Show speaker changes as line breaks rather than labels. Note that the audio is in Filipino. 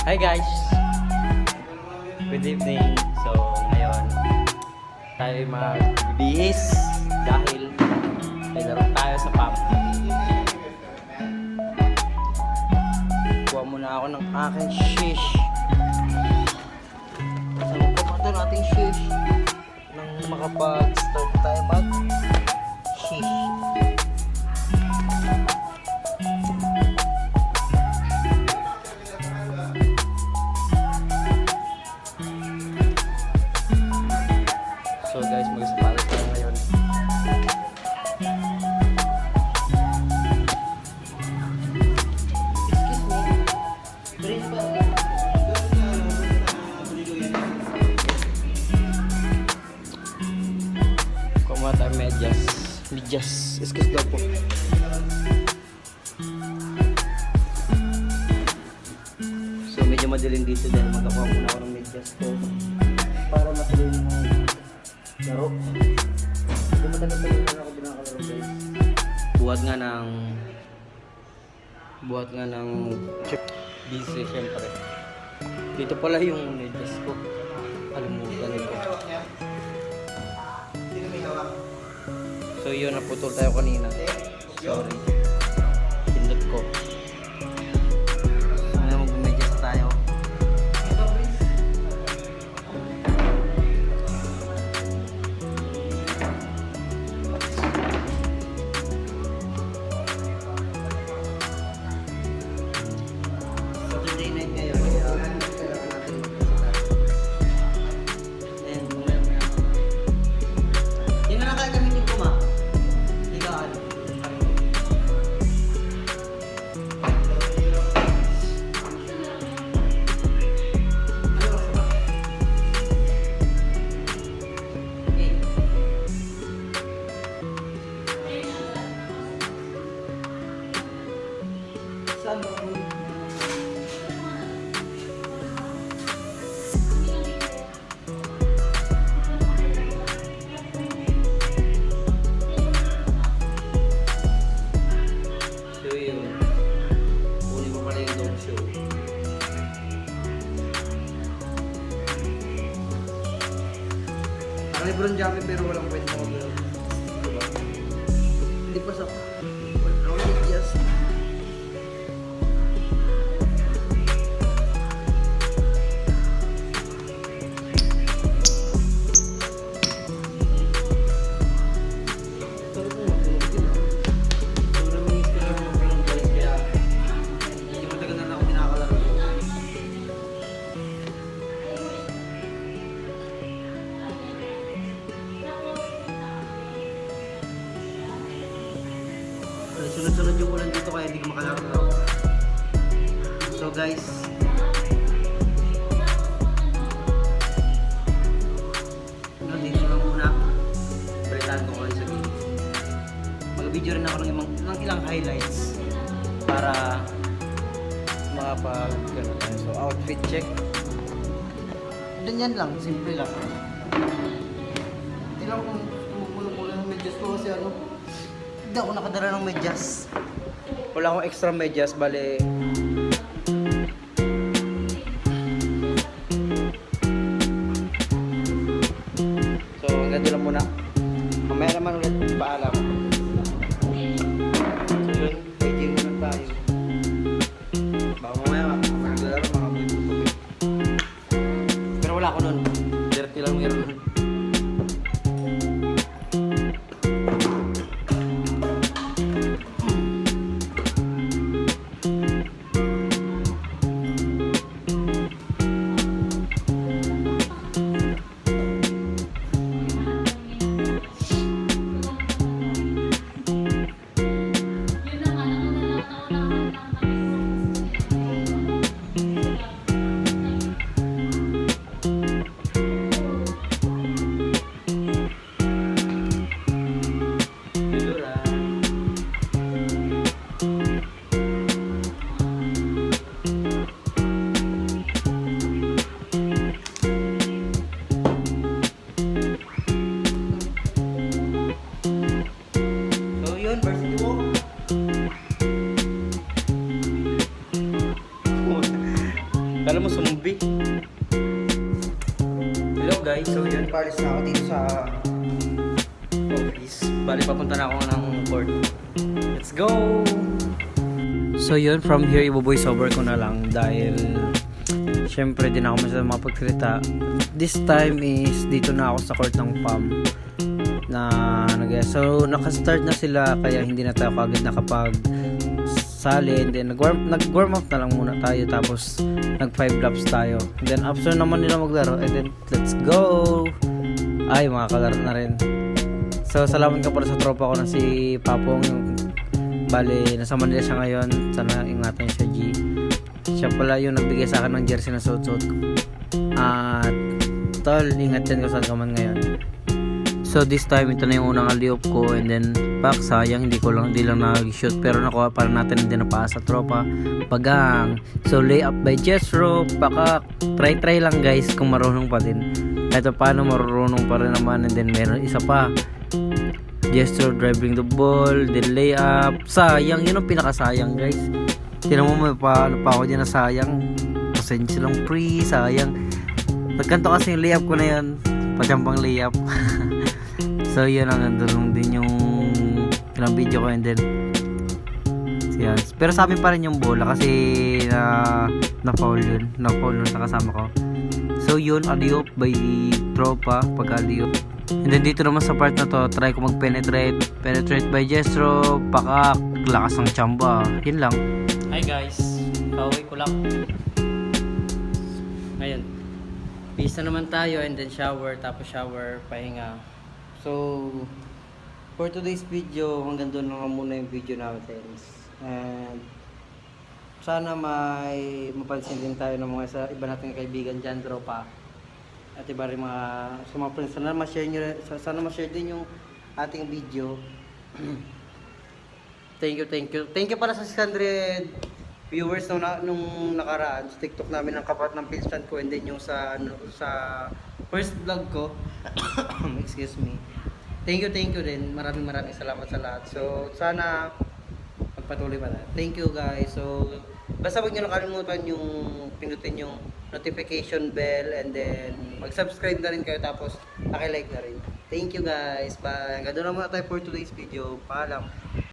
Hi guys! Good evening. So ngayon tayo magbihis dahil may laro tayo sa pump. Kuha muna ako ng aking shish. Kasama ko ito nating shish nang makapag-start tayo mag-shish. So guys, mag-spot tayo ngayon. Excuse me. Brace ba? Kumuha tayo medyas. Medyas. Excuse daw po. So medyo madilim dito dahil magkakuha muna ako ng medyas ko para matuloy yung laro. Hindi matagal-tagal na ako binakalaro guys. Buhat nga ng chip. Busy syempre. Dito pala yung medyas ko. Kalimutan ko. So yun, naputol tayo kanina. Sorry. Pindot ko. Ngayon mag-medyas tayo. Saturday night ngayon, kaya kailangan natin mag-medyas. And mamaya. Yun na lang kaya gamitin ko ma. Higaan. Saan mo? So yun, kunin mo pala yung dog show. Parang Lebron Jammeh pero walang kwenta ko yun. Diba? Hindi pa sa... Wala ko medyas. Sunod-sunod yung ulan dito kaya hindi ko makalaro. So guys, dito lang muna. Balitaan ko kayo sa game. Mag-video rin ako ng ilang highlights para makapag-gano tayo. So outfit check. Ganyan lang, simple lang. Hindi lang kung tumulong-ulan ng medyas ko kasi ano, hindi ako nakadala ng medyas. Wala akong extra medyas, bale so hanggang doon lang muna. Mamaya naman ulit paalam. So yun, paging muna tayo. Baka mamaya maglalaro mga buhay. Pero wala ako nun. Dirty lang meron nun. Kala mo sumbi. Hello guys, so yun, palis na ako dito sa office. Bali, papunta na ako ng court. Let's go! So yun, from here, ibo-voice over ko na lang dahil syempre din ako masyadong mapagsalita. This time is dito na ako sa court ng PAM na so nakastart na sila kaya hindi na tayo kagad nakapag sali, and then nag-warm up na lang muna tayo, tapos nag 5 laps tayo, and then after naman nila maglaro, and then let's go. Ay, mga kalaro na rin. So salamat ka pala sa tropa ko na si Papong. Bali, nasa Manila siya ngayon, sana ingatan siya, G. Siya pala yung nagbigay sa akin ng jersey na suot-suot ko. At tol, ingat yan kung saan ka man ngayon. So this time, ito na yung unang alley-oop ko, and then back, sayang hindi lang nag-shoot, pero nakuha para natin hindi napasa tropa. Pagang. So layup by Jethro, pakak. Try lang guys kung marunong pa din. Kahit paano marunong pa rin naman, and then meron isa pa. Jethro driving the ball, then layup. Sayang, yun ang pinakasayang guys. Tinan mo, may paano pa ako dyan na sayang. Pasensya lang pre, sayang. Nagkanto kasi yung layup ko na yun, pachampang layup. So yun ang nandun din yung ilang video ko, and then yan. Pero sabi pa rin yung bola kasi na foul yun sa kasama ko. So yun, alley-oop by tropa, pag alley-oop. And then dito naman sa part na to, try ko mag-penetrate by Jethro, pakak, lakas ng chamba. Yun lang. Hi guys, pauwi ko lang. Ngayon, peace na naman tayo, and then shower, tapos shower, pahinga. So, for today's video, hanggang doon lang muna yung video natin. And sana may mapansin din tayo ng mga iba nating kaibigan dyan, tropa. At iba rin mga sumapin. Sana ma-share din yung ating video. Thank you para sa 600 viewers nung nakaraan sa TikTok namin ng kapat ng Pilstan ko, and then yung sa first vlog ko. Excuse me. Thank you din. Maraming salamat sa lahat. So sana magpatuloy pa na. Thank you guys. So basta wag niyo nakalimutan yung pindutin yung notification bell, and then mag-subscribe na rin kayo, tapos paki-like na rin. Thank you guys. Bye. Hanggang doon na muna tayo for today's video. Paalam.